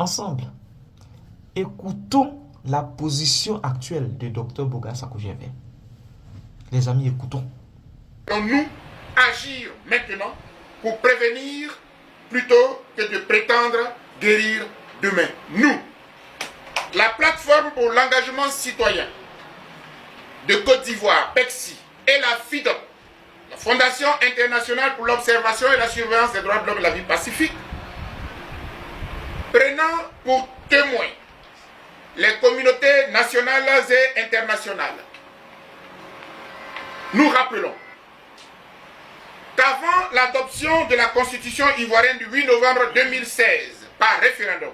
ensemble, écoutons la position actuelle de Dr Boga Sakojeve. Les amis, écoutons. Nous agir maintenant pour prévenir plutôt que de prétendre guérir demain. Nous, la plateforme pour l'engagement citoyen de Côte d'Ivoire, PECSI, et la FIDOP, la Fondation internationale pour l'observation et la surveillance des droits de l'homme et de la vie pacifique, prenant pour témoins les communautés nationales et internationales, nous rappelons qu'avant l'adoption de la Constitution ivoirienne du 8 novembre 2016 par référendum,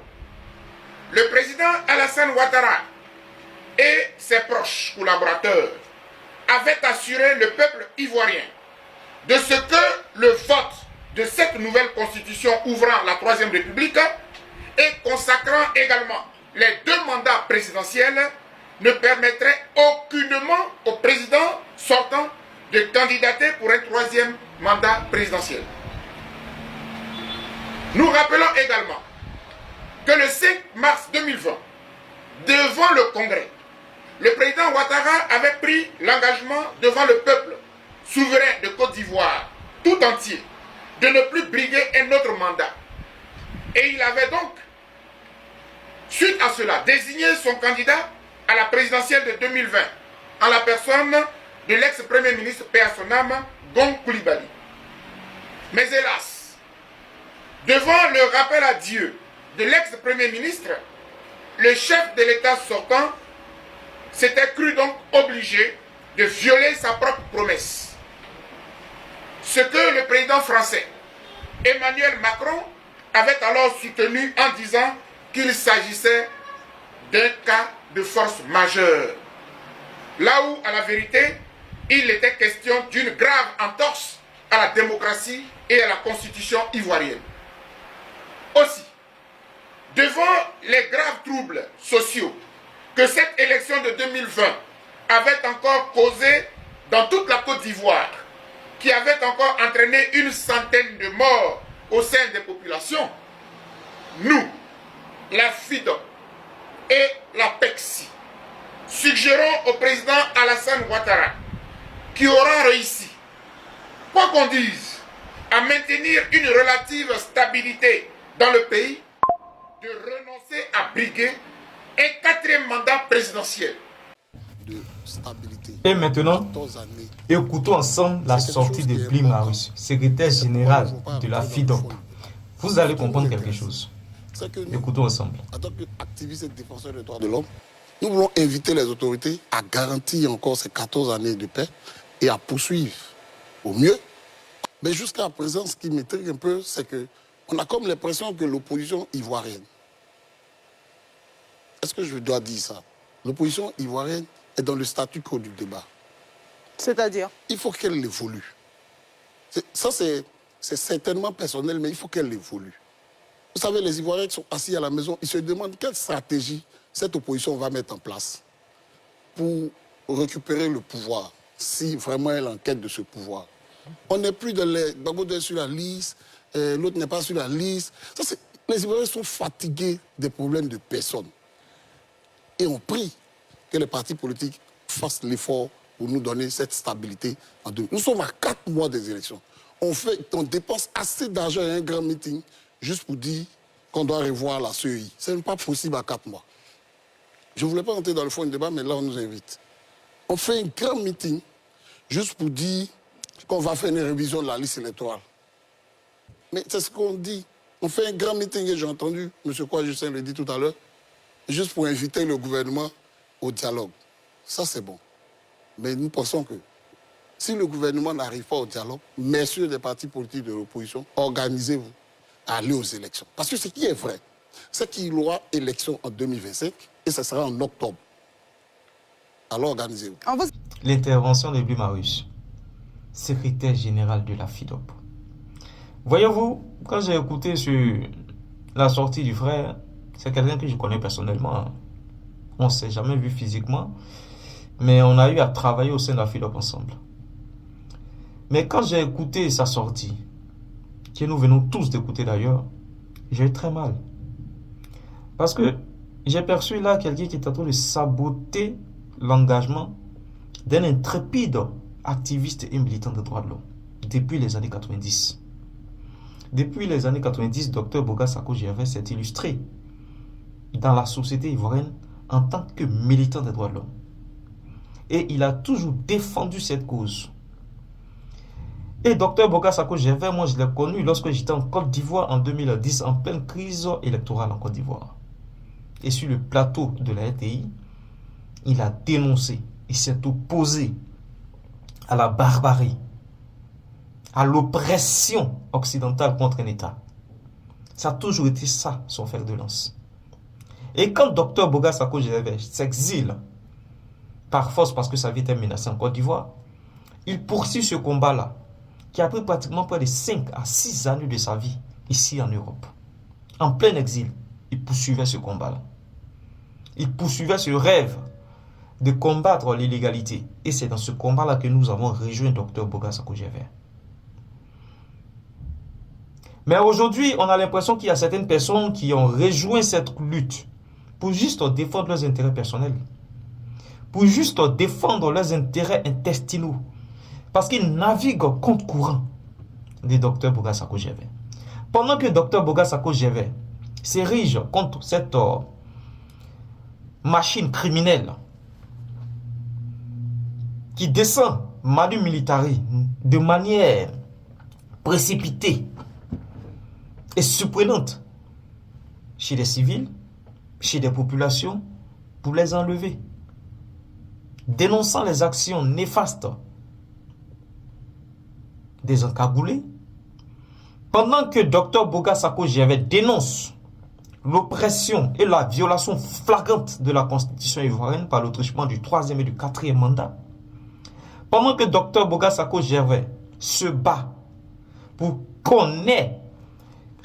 le président Alassane Ouattara et ses proches collaborateurs avaient assuré le peuple ivoirien de ce que le vote de cette nouvelle Constitution ouvrant la Troisième République et consacrant également les 2 mandats présidentiels ne permettrait aucunement au président sortant de candidater pour un 3e mandat présidentiel. Nous rappelons également que le 5 mars 2020, devant le Congrès, le président Ouattara avait pris l'engagement devant le peuple souverain de Côte d'Ivoire tout entier de ne plus briguer un autre mandat. Et il avait donc, suite à cela, désigné son candidat à la présidentielle de 2020 en la personne de l'ex-premier ministre paix à son âme, Gon Coulibaly. Mais hélas, devant le rappel à Dieu de l'ex-premier ministre, le chef de l'État sortant s'était cru donc obligé de violer sa propre promesse. Ce que le président français Emmanuel Macron avait alors soutenu en disant qu'il s'agissait d'un cas de force majeure. Là où, à la vérité, il était question d'une grave entorse à la démocratie et à la constitution ivoirienne. Aussi, devant les graves troubles sociaux que cette élection de 2020 avait encore causé dans toute la Côte d'Ivoire, qui avait encore entraîné une centaine de morts au sein des populations, nous, la FIDOP et la PECSI, suggérons au président Alassane Ouattara, qui aura réussi, quoi qu'on dise, à maintenir une relative stabilité dans le pays, de renoncer à briguer un 4e mandat présidentiel. Et maintenant, écoutons ensemble la sortie de Bli Marius, secrétaire général de la FIDOP. Vous allez comprendre quelque chose. Écoutons ensemble. En tant qu'activiste et défenseur des droits de l'homme, nous voulons inviter les autorités à garantir encore ces 14 années de paix et à poursuivre au mieux. Mais jusqu'à présent, ce qui m'intrigue un peu, c'est qu'on a comme l'impression que l'opposition ivoirienne, est-ce que je dois dire ça? L'opposition ivoirienne est dans le statu quo du débat. C'est-à-dire? Il faut qu'elle évolue. Ça, c'est certainement personnel, mais il faut qu'elle évolue. Vous savez, les Ivoiriens qui sont assis à la maison, ils se demandent quelle stratégie cette opposition va mettre en place pour récupérer le pouvoir, si vraiment elle est en quête de ce pouvoir. On n'est plus dans les... Gbagbo est sur la liste, l'autre n'est pas sur la liste. Les Ivoiriens sont fatigués des problèmes de personnes. Et on prie que les partis politiques fassent l'effort pour nous donner cette stabilité. Nous sommes à 4 mois des élections. On dépense assez d'argent à un grand meeting juste pour dire qu'on doit revoir la CEI. Ce n'est pas possible à 4 mois. Je ne voulais pas entrer dans le fond du débat, mais là, on nous invite. On fait un grand meeting juste pour dire qu'on va faire une révision de la liste électorale. Mais c'est ce qu'on dit. On fait un grand meeting, et j'ai entendu M. Kouadjussin le dire tout à l'heure, juste pour inviter le gouvernement au dialogue. Ça, c'est bon. Mais nous pensons que si le gouvernement n'arrive pas au dialogue, messieurs des partis politiques de l'opposition, organisez-vous à aller aux élections. Parce que ce qui est vrai, c'est qu'il y aura élection en 2025 et ce sera en octobre. Alors organisez-vous. L'intervention de Bli Marius, secrétaire général de la FIDOP. Voyez-vous, quand j'ai écouté sur la sortie du frère, c'est quelqu'un que je connais personnellement. On ne s'est jamais vu physiquement, mais on a eu à travailler au sein de la FIDOP ensemble. Mais quand j'ai écouté sa sortie, que nous venons tous d'écouter d'ailleurs, j'ai eu très mal. Parce que j'ai perçu là quelqu'un qui est en train de saboter l'engagement d'un intrépide activiste et militant des droits de l'homme depuis les années 90. Depuis les années 90, Dr Boga Sako Gervais s'est illustré dans la société ivoirienne en tant que militant des droits de l'homme. Et il a toujours défendu cette cause. Et Dr Boga Sako Gervais, moi je l'ai connu lorsque j'étais en Côte d'Ivoire en 2010, en pleine crise électorale en Côte d'Ivoire. Et sur le plateau de la RTI, il a dénoncé, il s'est opposé à la barbarie, à l'oppression occidentale contre un État. Ça a toujours été ça, son fer de lance. Et quand Dr Boga Sako Gervais s'exile, par force parce que sa vie était menacée en Côte d'Ivoire, il poursuit ce combat-là, qui a pris pratiquement près de 5 à 6 années de sa vie, ici en Europe. En plein exil, il poursuivait ce combat-là. Il poursuivait ce rêve de combattre l'illégalité. Et c'est dans ce combat-là que nous avons rejoint Dr Boga Sako Gervais. Mais aujourd'hui, on a l'impression qu'il y a certaines personnes qui ont rejoint cette lutte pour juste défendre leurs intérêts personnels, pour juste défendre leurs intérêts intestinaux, parce qu'ils naviguent contre courant de Dr Boga Sako Gervais. Pendant que Dr Boga Sako Gervais s'érige contre cette machine criminelle qui descend manu militari de manière précipitée et surprenante chez les civils, chez des populations, pour les enlever, dénonçant les actions néfastes des encagoulés, pendant que Dr Boga Sako Gervais dénonce l'oppression et la violation flagrante de la Constitution ivoirienne par le truchement du 3e et du 4e mandat, pendant que Dr Boga Sako Gervais se bat pour qu'on ait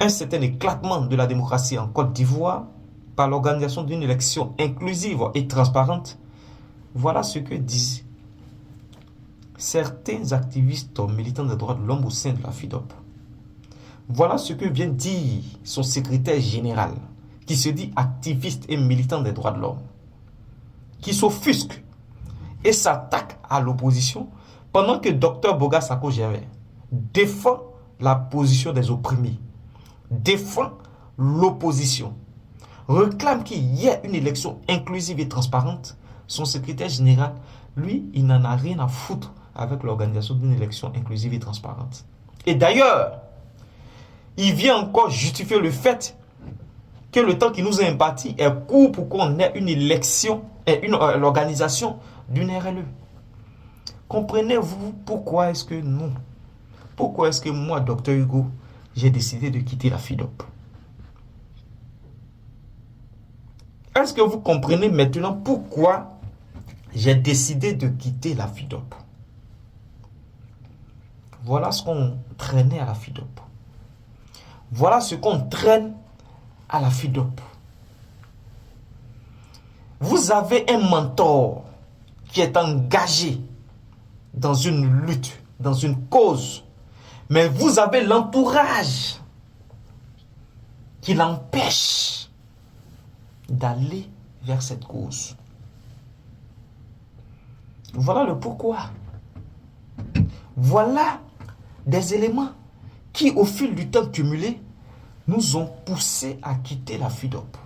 un certain éclatement de la démocratie en Côte d'Ivoire par l'organisation d'une élection inclusive et transparente, voilà ce que disent certains activistes militants des droits de l'homme au sein de la FIDOP. Voilà ce que vient dire son secrétaire général, qui se dit activiste et militant des droits de l'homme, qui s'offusque et s'attaque à l'opposition, pendant que Dr Boga Sako Gervais défend la position des opprimés, défend l'opposition, réclame qu'il y ait une élection inclusive et transparente. Son secrétaire général, lui, il n'en a rien à foutre avec l'organisation d'une élection inclusive et transparente. Et d'ailleurs, il vient encore justifier le fait que le temps qui nous est imparti est court pour qu'on ait une élection et l'organisation d'une RLE. Comprenez-vous pourquoi est-ce que nous, pourquoi est-ce que moi, Dr Hugo, j'ai décidé de quitter la FIDOP? Est-ce que vous comprenez maintenant pourquoi j'ai décidé de quitter la FIDOP? Voilà ce qu'on traînait à la FIDOP. Voilà ce qu'on traîne à la FIDOP. Vous avez un mentor qui est engagé dans une lutte, dans une cause, mais vous avez l'entourage qui l'empêche d'aller vers cette cause. Voilà le pourquoi. Voilà des éléments qui, au fil du temps cumulé, nous ont poussé à quitter la FIDOP.